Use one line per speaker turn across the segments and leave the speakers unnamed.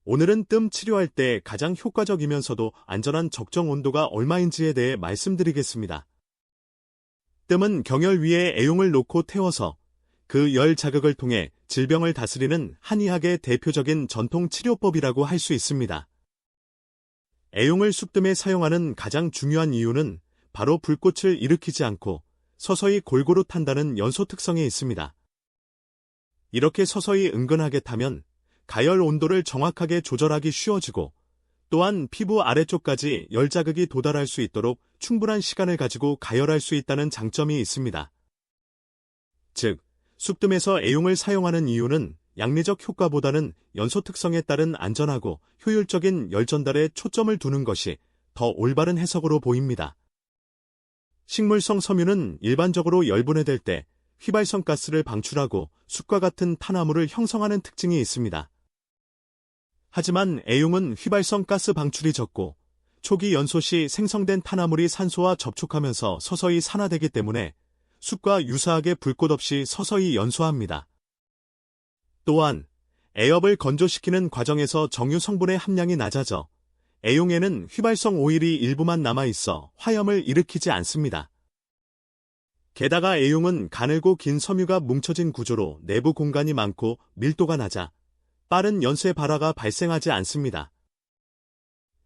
오늘은 뜸 치료할 때 가장 효과적이면서도 안전한 적정 온도가 얼마인지에 대해 말씀드리겠습니다. 뜸은 경혈 위에 애용을 놓고 태워서 그 열 자극을 통해 질병을 다스리는 한의학의 대표적인 전통 치료법이라고 할 수 있습니다. 애용을 쑥뜸에 사용하는 가장 중요한 이유는 바로 불꽃을 일으키지 않고 서서히 골고루 탄다는 연소 특성에 있습니다. 이렇게 서서히 은근하게 타면 가열 온도를 정확하게 조절하기 쉬워지고 또한 피부 아래쪽까지 열 자극이 도달할 수 있도록 충분한 시간을 가지고 가열할 수 있다는 장점이 있습니다. 즉, 쑥뜸에서 애용을 사용하는 이유는 양리적 효과보다는 연소 특성에 따른 안전하고 효율적인 열 전달에 초점을 두는 것이 더 올바른 해석으로 보입니다. 식물성 섬유는 일반적으로 열분해될 때 휘발성 가스를 방출하고 숯과 같은 탄화물을 형성하는 특징이 있습니다. 하지만 애용은 휘발성 가스 방출이 적고 초기 연소 시 생성된 탄화물이 산소와 접촉하면서 서서히 산화되기 때문에 숯과 유사하게 불꽃 없이 서서히 연소합니다. 또한 애엽을 건조시키는 과정에서 정유 성분의 함량이 낮아져 애용에는 휘발성 오일이 일부만 남아있어 화염을 일으키지 않습니다. 게다가 애용은 가늘고 긴 섬유가 뭉쳐진 구조로 내부 공간이 많고 밀도가 낮아 빠른 연쇄 발화가 발생하지 않습니다.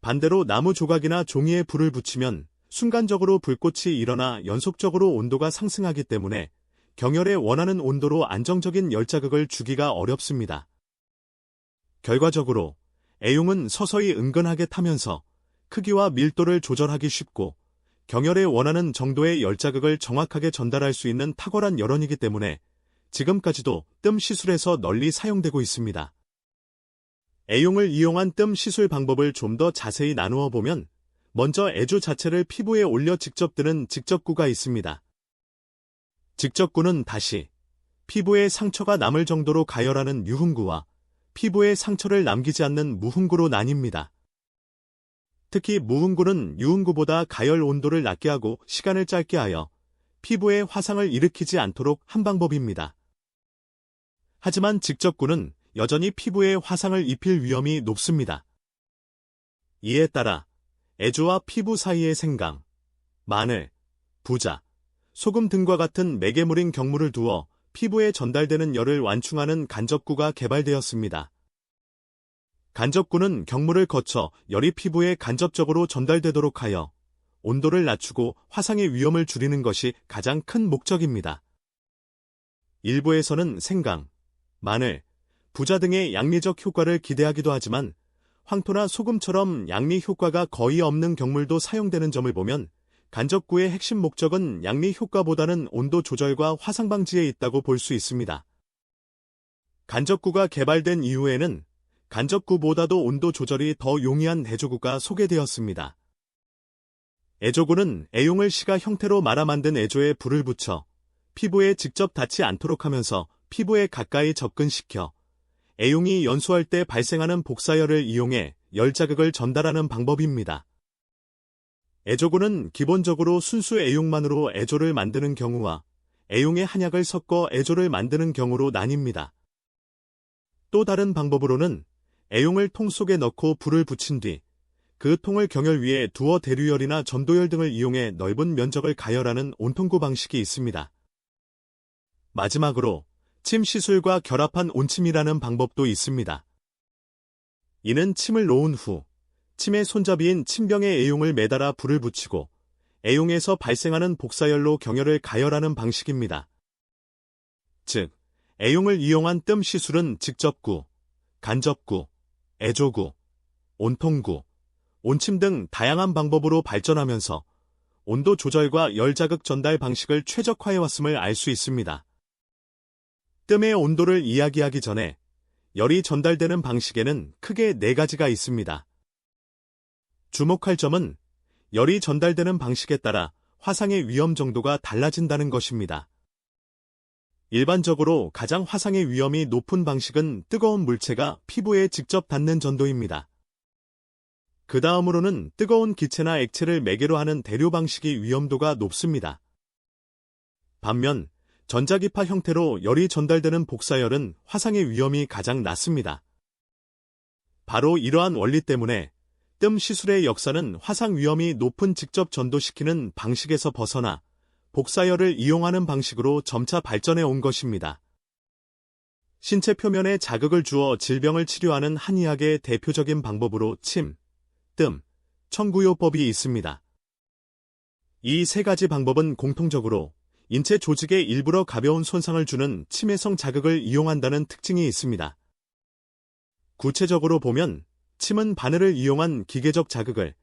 반대로 나무 조각이나 종이에 불을 붙이면 순간적으로 불꽃이 일어나 연속적으로 온도가 상승하기 때문에 경혈에 원하는 온도로 안정적인 열자극을 주기가 어렵습니다. 결과적으로 애용은 서서히 은근하게 타면서 크기와 밀도를 조절하기 쉽고 경혈에 원하는 정도의 열자극을 정확하게 전달할 수 있는 탁월한 열원이기 때문에 지금까지도 뜸 시술에서 널리 사용되고 있습니다. 애용을 이용한 뜸 시술 방법을 좀 더 자세히 나누어 보면 먼저 애조 자체를 피부에 올려 직접 드는 직접구가 있습니다. 직접구는 다시 피부에 상처가 남을 정도로 가열하는 유흥구와 피부에 상처를 남기지 않는 무흥구로 나뉩니다. 특히 무흥구는 유흥구보다 가열 온도를 낮게 하고 시간을 짧게 하여 피부에 화상을 일으키지 않도록 한 방법입니다. 하지만 직접구는 여전히 피부에 화상을 입힐 위험이 높습니다. 이에 따라 애조와 피부 사이에 생강, 마늘, 부자, 소금 등과 같은 매개물인 경물을 두어 피부에 전달되는 열을 완충하는 간접구가 개발되었습니다. 간접구는 경물을 거쳐 열이 피부에 간접적으로 전달되도록 하여 온도를 낮추고 화상의 위험을 줄이는 것이 가장 큰 목적입니다. 일부에서는 생강, 마늘, 부자 등의 양리적 효과를 기대하기도 하지만 황토나 소금처럼 양리 효과가 거의 없는 경물도 사용되는 점을 보면 간접구의 핵심 목적은 양리 효과보다는 온도 조절과 화상 방지에 있다고 볼 수 있습니다. 간접구가 개발된 이후에는 간접구보다도 온도 조절이 더 용이한 애조구가 소개되었습니다. 애조구는 애용을 시가 형태로 말아 만든 애조에 불을 붙여 피부에 직접 닿지 않도록 하면서 피부에 가까이 접근시켜 애용이 연소할 때 발생하는 복사열을 이용해 열자극을 전달하는 방법입니다. 애조구는 기본적으로 순수 애용만으로 애조를 만드는 경우와 애용에 한약을 섞어 애조를 만드는 경우로 나뉩니다. 또 다른 방법으로는 애용을 통 속에 넣고 불을 붙인 뒤 그 통을 경혈 위에 두어 대류열이나 전도열 등을 이용해 넓은 면적을 가열하는 온통구 방식이 있습니다. 마지막으로 침 시술과 결합한 온침이라는 방법도 있습니다. 이는 침을 놓은 후 침의 손잡이인 침병에 애용을 매달아 불을 붙이고 애용에서 발생하는 복사열로 경혈을 가열하는 방식입니다. 즉, 애용을 이용한 뜸 시술은 직접구, 간접구, 애조구, 온통구, 온침 등 다양한 방법으로 발전하면서 온도 조절과 열자극 전달 방식을 최적화해왔음을 알 수 있습니다. 뜸의 온도를 이야기하기 전에 열이 전달되는 방식에는 크게 4가지가 있습니다. 주목할 점은 열이 전달되는 방식에 따라 화상의 위험 정도가 달라진다는 것입니다. 일반적으로 가장 화상의 위험이 높은 방식은 뜨거운 물체가 피부에 직접 닿는 전도입니다. 그 다음으로는 뜨거운 기체나 액체를 매개로 하는 대료 방식이 위험도가 높습니다. 반면 전자기파 형태로 열이 전달되는 복사열은 화상의 위험이 가장 낮습니다. 바로 이러한 원리 때문에 뜸 시술의 역사는 화상 위험이 높은 직접 전도시키는 방식에서 벗어나 복사열을 이용하는 방식으로 점차 발전해 온 것입니다. 신체 표면에 자극을 주어 질병을 치료하는 한의학의 대표적인 방법으로 침, 뜸, 청구요법이 있습니다. 이 세 가지 방법은 공통적으로 인체 조직에 일부러 가벼운 손상을 주는 침해성 자극을 이용한다는 특징이 있습니다. 구체적으로 보면 침은 바늘을 이용한 기계적 자극을,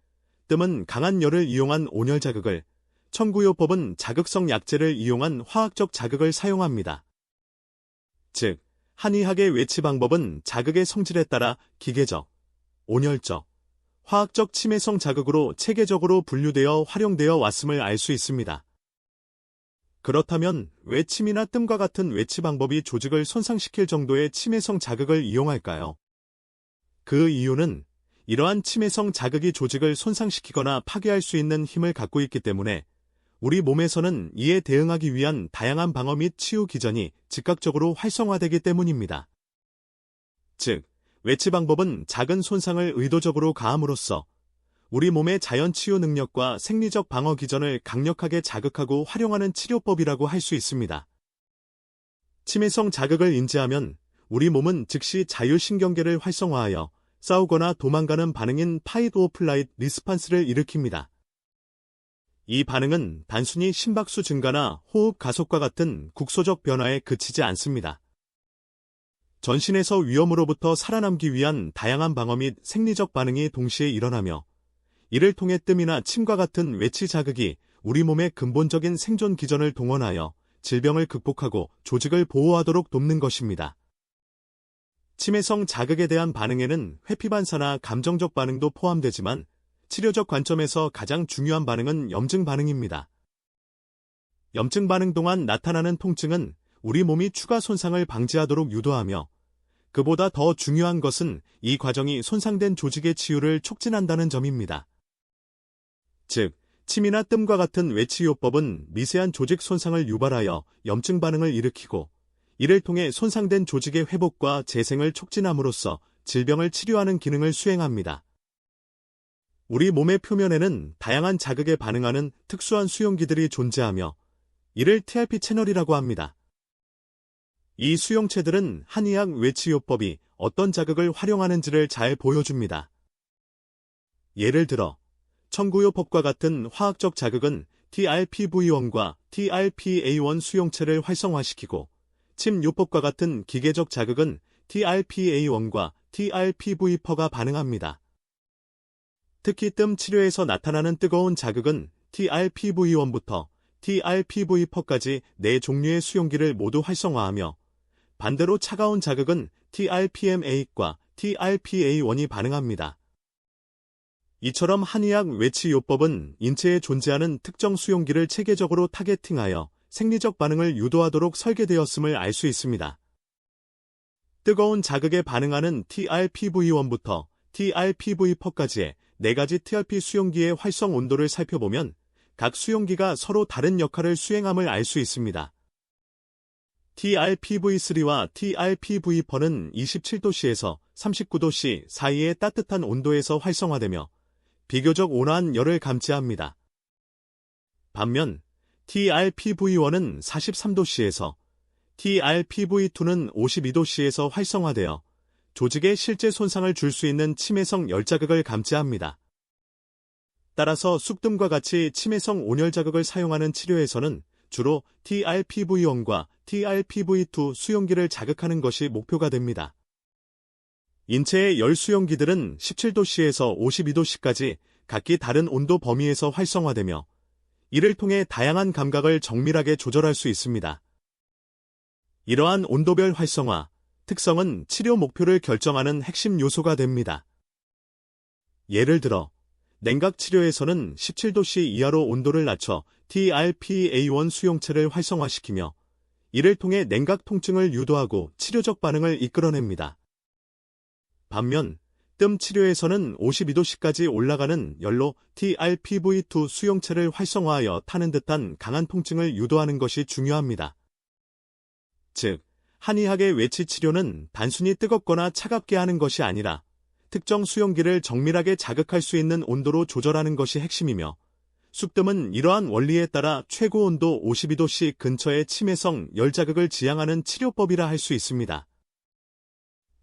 뜸은 강한 열을 이용한 온열 자극을, 청구요법은 자극성 약재를 이용한 화학적 자극을 사용합니다. 즉, 한의학의 외치 방법은 자극의 성질에 따라 기계적, 온열적, 화학적 침해성 자극으로 체계적으로 분류되어 활용되어 왔음을 알 수 있습니다. 그렇다면 왜 침이나 뜸과 같은 외치 방법이 조직을 손상시킬 정도의 침해성 자극을 이용할까요? 그 이유는 이러한 침해성 자극이 조직을 손상시키거나 파괴할 수 있는 힘을 갖고 있기 때문에 우리 몸에서는 이에 대응하기 위한 다양한 방어 및 치유 기전이 즉각적으로 활성화되기 때문입니다. 즉, 외치 방법은 작은 손상을 의도적으로 가함으로써 우리 몸의 자연 치유 능력과 생리적 방어 기전을 강력하게 자극하고 활용하는 치료법이라고 할 수 있습니다. 침해성 자극을 인지하면 우리 몸은 즉시 자율신경계를 활성화하여 싸우거나 도망가는 반응인 파이트 오 플라이트 리스판스를 일으킵니다. 이 반응은 단순히 심박수 증가나 호흡 가속과 같은 국소적 변화에 그치지 않습니다. 전신에서 위험으로부터 살아남기 위한 다양한 방어 및 생리적 반응이 동시에 일어나며 이를 통해 뜸이나 침과 같은 외치 자극이 우리 몸의 근본적인 생존 기전을 동원하여 질병을 극복하고 조직을 보호하도록 돕는 것입니다. 침해성 자극에 대한 반응에는 회피반사나 감정적 반응도 포함되지만 치료적 관점에서 가장 중요한 반응은 염증 반응입니다. 염증 반응 동안 나타나는 통증은 우리 몸이 추가 손상을 방지하도록 유도하며 그보다 더 중요한 것은 이 과정이 손상된 조직의 치유를 촉진한다는 점입니다. 즉, 침이나 뜸과 같은 외치요법은 미세한 조직 손상을 유발하여 염증 반응을 일으키고 이를 통해 손상된 조직의 회복과 재생을 촉진함으로써 질병을 치료하는 기능을 수행합니다. 우리 몸의 표면에는 다양한 자극에 반응하는 특수한 수용기들이 존재하며 이를 TRP 채널이라고 합니다. 이 수용체들은 한의학 외치요법이 어떤 자극을 활용하는지를 잘 보여줍니다. 예를 들어 청구요법과 같은 화학적 자극은 TRPV1과 TRPA1 수용체를 활성화시키고 침요법과 같은 기계적 자극은 TRPA1과 TRPV4가 반응합니다. 특히 뜸 치료에서 나타나는 뜨거운 자극은 TRPV1부터 TRPV4까지 4종류의 수용기를 모두 활성화하며 반대로 차가운 자극은 TRPM8과 TRPA1이 반응합니다. 이처럼 한의학 외치요법은 인체에 존재하는 특정 수용기를 체계적으로 타겟팅하여 생리적 반응을 유도하도록 설계되었음을 알 수 있습니다. 뜨거운 자극에 반응하는 TRPV1부터 TRPV4까지의 4가지 TRP 수용기의 활성 온도를 살펴보면 각 수용기가 서로 다른 역할을 수행함을 알 수 있습니다. TRPV3와 TRPV4는 27도씨에서 39도씨 사이의 따뜻한 온도에서 활성화되며 비교적 온화한 열을 감지합니다. 반면 TRPV1은 43도씨에서 TRPV2는 52도씨에서 활성화되어 조직에 실제 손상을 줄 수 있는 침해성 열자극을 감지합니다. 따라서 쑥뜸과 같이 침해성 온열 자극을 사용하는 치료에서는 주로 TRPV1과 TRPV2 수용기를 자극하는 것이 목표가 됩니다. 인체의 열 수용기들은 17도씨에서 52도씨까지 각기 다른 온도 범위에서 활성화되며 이를 통해 다양한 감각을 정밀하게 조절할 수 있습니다. 이러한 온도별 활성화, 특성은 치료 목표를 결정하는 핵심 요소가 됩니다. 예를 들어 냉각 치료에서는 17도씨 이하로 온도를 낮춰 TRPA1 수용체를 활성화시키며 이를 통해 냉각 통증을 유도하고 치료적 반응을 이끌어냅니다. 반면 뜸 치료에서는 52도씨까지 올라가는 열로 TRPV2 수용체를 활성화하여 타는 듯한 강한 통증을 유도하는 것이 중요합니다. 즉, 한의학의 외치 치료는 단순히 뜨겁거나 차갑게 하는 것이 아니라 특정 수용기를 정밀하게 자극할 수 있는 온도로 조절하는 것이 핵심이며, 쑥뜸은 이러한 원리에 따라 최고 온도 52도씨 근처의 치매성 열자극을 지향하는 치료법이라 할 수 있습니다.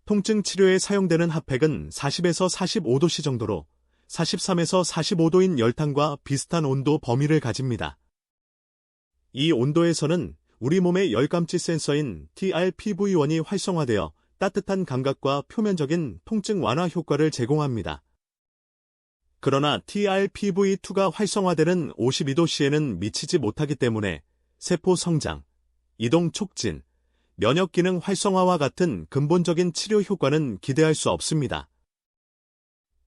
통증 치료에 사용되는 핫팩은 40에서 45도씨 정도로 43에서 45도인 열탕과 비슷한 온도 범위를 가집니다. 이 온도에서는 우리 몸의 열감지 센서인 TRPV1이 활성화되어 따뜻한 감각과 표면적인 통증 완화 효과를 제공합니다. 그러나 TRPV2가 활성화되는 52도씨에는 미치지 못하기 때문에 세포 성장, 이동 촉진, 면역 기능 활성화와 같은 근본적인 치료 효과는 기대할 수 없습니다.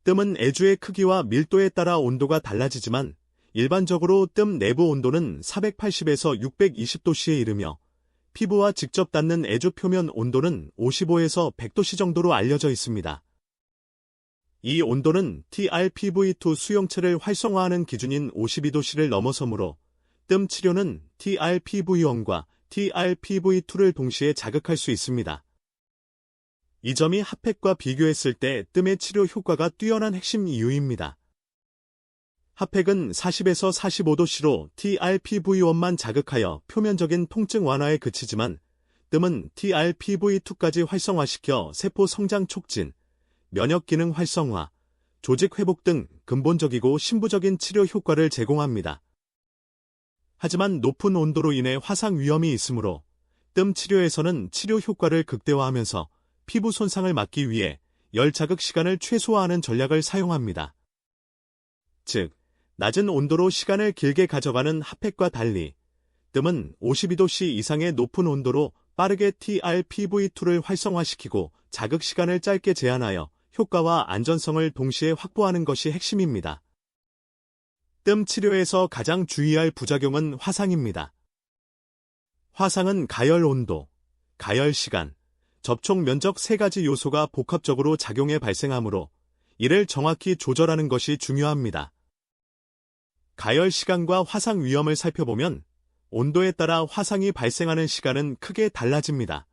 뜸은 애주의 크기와 밀도에 따라 온도가 달라지지만 일반적으로 뜸 내부 온도는 480에서 620도씨에 이르며 피부와 직접 닿는 애주 표면 온도는 55에서 100도씨 정도로 알려져 있습니다. 이 온도는 TRPV2 수용체를 활성화하는 기준인 52도씨를 넘어서므로 뜸 치료는 TRPV1과 TRPV2를 동시에 자극할 수 있습니다. 이 점이 핫팩과 비교했을 때 뜸의 치료 효과가 뛰어난 핵심 이유입니다. 핫팩은 40에서 45도씨로 TRPV1만 자극하여 표면적인 통증 완화에 그치지만 뜸은 TRPV2까지 활성화시켜 세포 성장 촉진, 면역 기능 활성화, 조직 회복 등 근본적이고 신부적인 치료 효과를 제공합니다. 하지만 높은 온도로 인해 화상 위험이 있으므로 뜸 치료에서는 치료 효과를 극대화하면서 피부 손상을 막기 위해 열 자극 시간을 최소화하는 전략을 사용합니다. 즉, 낮은 온도로 시간을 길게 가져가는 핫팩과 달리 뜸은 52도씨 이상의 높은 온도로 빠르게 TRPV2를 활성화시키고 자극 시간을 짧게 제한하여 효과와 안전성을 동시에 확보하는 것이 핵심입니다. 뜸 치료에서 가장 주의할 부작용은 화상입니다. 화상은 가열 온도, 가열 시간, 접촉 면적 세 가지 요소가 복합적으로 작용해 발생하므로 이를 정확히 조절하는 것이 중요합니다. 가열 시간과 화상 위험을 살펴보면 온도에 따라 화상이 발생하는 시간은 크게 달라집니다.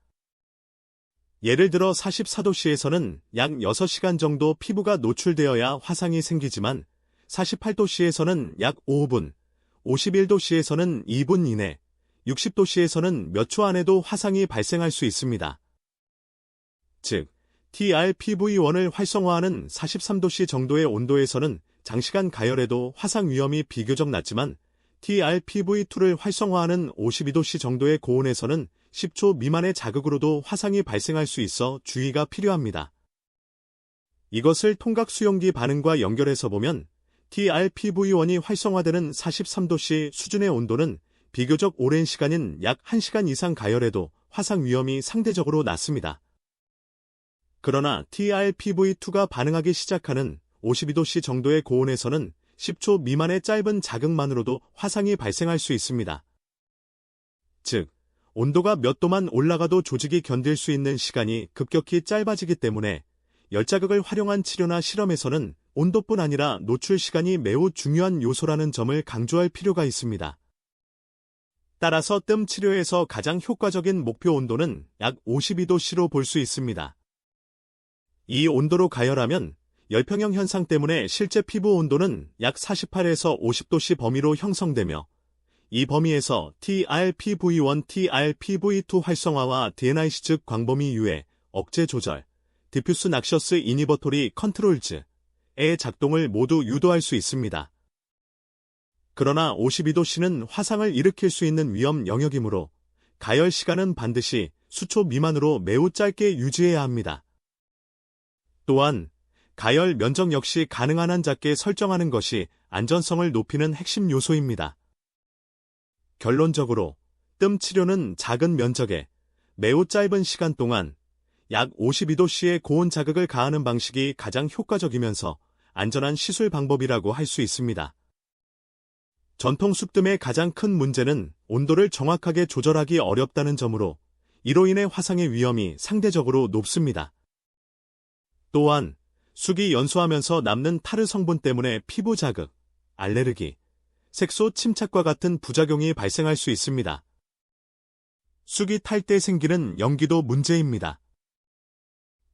예를 들어 44도씨에서는 약 6시간 정도 피부가 노출되어야 화상이 생기지만 48도씨에서는 약 5분, 51도씨에서는 2분 이내, 60도씨에서는 몇 초 안에도 화상이 발생할 수 있습니다. 즉, TRPV1을 활성화하는 43도씨 정도의 온도에서는 장시간 가열에도 화상 위험이 비교적 낮지만 TRPV2를 활성화하는 52도씨 정도의 고온에서는 10초 미만의 자극으로도 화상이 발생할 수 있어 주의가 필요합니다. 이것을 통각 수용기 반응과 연결해서 보면 TRPV1이 활성화되는 43도씨 수준의 온도는 비교적 오랜 시간인 약 1시간 이상 가열에도 화상 위험이 상대적으로 낮습니다. 그러나 TRPV2가 반응하기 시작하는 52도씨 정도의 고온에서는 10초 미만의 짧은 자극만으로도 화상이 발생할 수 있습니다. 즉, 온도가 몇 도만 올라가도 조직이 견딜 수 있는 시간이 급격히 짧아지기 때문에 열자극을 활용한 치료나 실험에서는 온도뿐 아니라 노출 시간이 매우 중요한 요소라는 점을 강조할 필요가 있습니다. 따라서 뜸 치료에서 가장 효과적인 목표 온도는 약 52도씨로 볼 수 있습니다. 이 온도로 가열하면 열평형 현상 때문에 실제 피부 온도는 약 48에서 50도씨 범위로 형성되며 이 범위에서 TRPV1, TRPV2 활성화와 DNIC 즉 광범위 유해, 억제 조절, 디퓨스 낙셔스 이니버토리 컨트롤즈의 작동을 모두 유도할 수 있습니다. 그러나 52도씨는 화상을 일으킬 수 있는 위험 영역이므로 가열 시간은 반드시 수초 미만으로 매우 짧게 유지해야 합니다. 또한 가열 면적 역시 가능한 한 작게 설정하는 것이 안전성을 높이는 핵심 요소입니다. 결론적으로 뜸 치료는 작은 면적에 매우 짧은 시간 동안 약 52도씨의 고온 자극을 가하는 방식이 가장 효과적이면서 안전한 시술 방법이라고 할 수 있습니다. 전통 쑥뜸의 가장 큰 문제는 온도를 정확하게 조절하기 어렵다는 점으로 이로 인해 화상의 위험이 상대적으로 높습니다. 또한 쑥이 연소하면서 남는 타르 성분 때문에 피부 자극, 알레르기, 색소 침착과 같은 부작용이 발생할 수 있습니다. 쑥이 탈 때 생기는 연기도 문제입니다.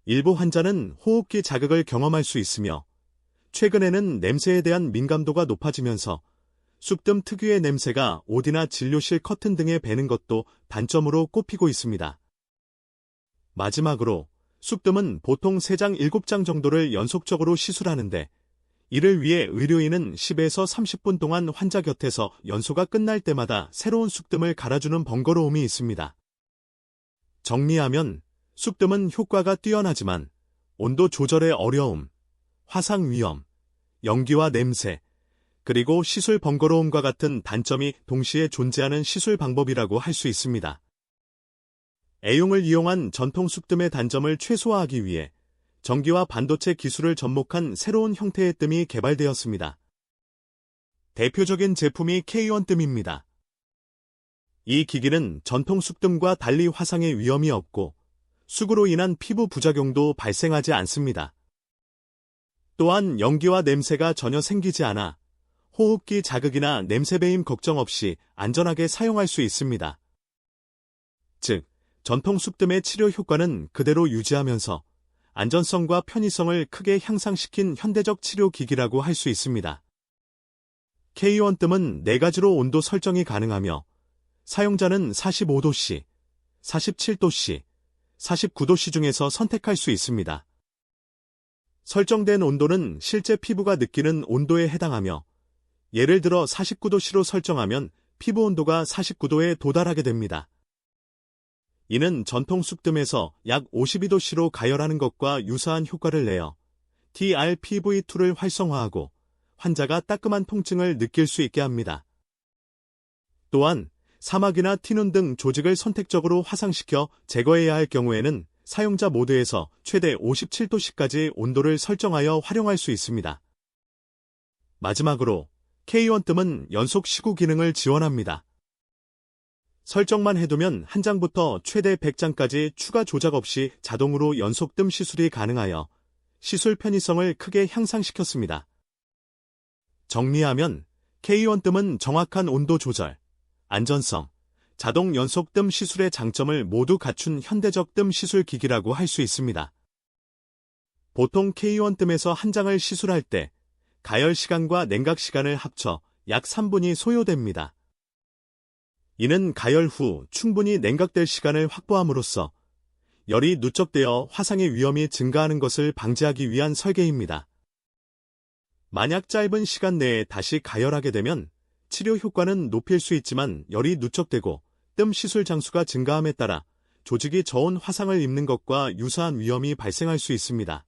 일부 환자는 호흡기 자극을 경험할 수 있으며 최근에는 냄새에 대한 민감도가 높아지면서 쑥뜸 특유의 냄새가 옷이나 진료실 커튼 등에 배는 것도 단점으로 꼽히고 있습니다. 마지막으로 쑥뜸은 보통 3장 7장 정도를 연속적으로 시술하는데 이를 위해 의료인은 10에서 30분 동안 환자 곁에서 연소가 끝날 때마다 새로운 쑥뜸을 갈아주는 번거로움이 있습니다. 정리하면 쑥뜸은 효과가 뛰어나지만 온도 조절의 어려움, 화상 위험, 연기와 냄새, 그리고 시술 번거로움과 같은 단점이 동시에 존재하는 시술 방법이라고 할 수 있습니다. 애용을 이용한 전통 쑥뜸의 단점을 최소화하기 위해 전기와 반도체 기술을 접목한 새로운 형태의 뜸이 개발되었습니다. 대표적인 제품이 K1 뜸입니다. 이 기기는 전통 쑥뜸과 달리 화상의 위험이 없고 쑥으로 인한 피부 부작용도 발생하지 않습니다. 또한 연기와 냄새가 전혀 생기지 않아 호흡기 자극이나 냄새 배임 걱정 없이 안전하게 사용할 수 있습니다. 즉, 전통 쑥뜸의 치료 효과는 그대로 유지하면서 안전성과 편의성을 크게 향상시킨 현대적 치료 기기라고 할 수 있습니다. K1 뜸은 4가지로 온도 설정이 가능하며 사용자는 45도씨, 47도씨, 49도씨 중에서 선택할 수 있습니다. 설정된 온도는 실제 피부가 느끼는 온도에 해당하며 예를 들어 49도씨로 설정하면 피부 온도가 49도에 도달하게 됩니다. 이는 전통 쑥뜸에서 약 52도씨로 가열하는 것과 유사한 효과를 내어 TRPV2를 활성화하고 환자가 따끔한 통증을 느낄 수 있게 합니다. 또한 사막이나 티눈 등 조직을 선택적으로 화상시켜 제거해야 할 경우에는 사용자 모드에서 최대 57도씨까지 온도를 설정하여 활용할 수 있습니다. 마지막으로 K1 뜸은 연속 시구 기능을 지원합니다. 설정만 해두면 한 장부터 최대 100장까지 추가 조작 없이 자동으로 연속 뜸 시술이 가능하여 시술 편의성을 크게 향상시켰습니다. 정리하면 K1 뜸은 정확한 온도 조절, 안전성, 자동 연속 뜸 시술의 장점을 모두 갖춘 현대적 뜸 시술 기기라고 할 수 있습니다. 보통 K1 뜸에서 한 장을 시술할 때 가열 시간과 냉각 시간을 합쳐 약 3분이 소요됩니다. 이는 가열 후 충분히 냉각될 시간을 확보함으로써 열이 누적되어 화상의 위험이 증가하는 것을 방지하기 위한 설계입니다. 만약 짧은 시간 내에 다시 가열하게 되면 치료 효과는 높일 수 있지만 열이 누적되고 뜸 시술 장수가 증가함에 따라 조직이 저온 화상을 입는 것과 유사한 위험이 발생할 수 있습니다.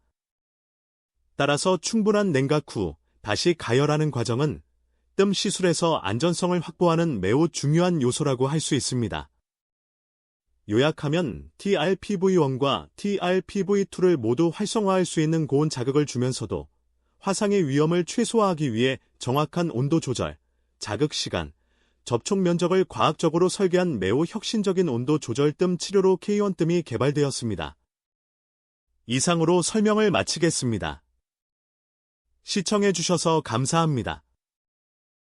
따라서 충분한 냉각 후 다시 가열하는 과정은 뜸 시술에서 안전성을 확보하는 매우 중요한 요소라고 할 수 있습니다. 요약하면 TRPV1과 TRPV2를 모두 활성화할 수 있는 고온 자극을 주면서도 화상의 위험을 최소화하기 위해 정확한 온도 조절, 자극 시간, 접촉 면적을 과학적으로 설계한 매우 혁신적인 온도 조절 뜸 치료로 K1 뜸이 개발되었습니다. 이상으로 설명을 마치겠습니다. 시청해주셔서 감사합니다.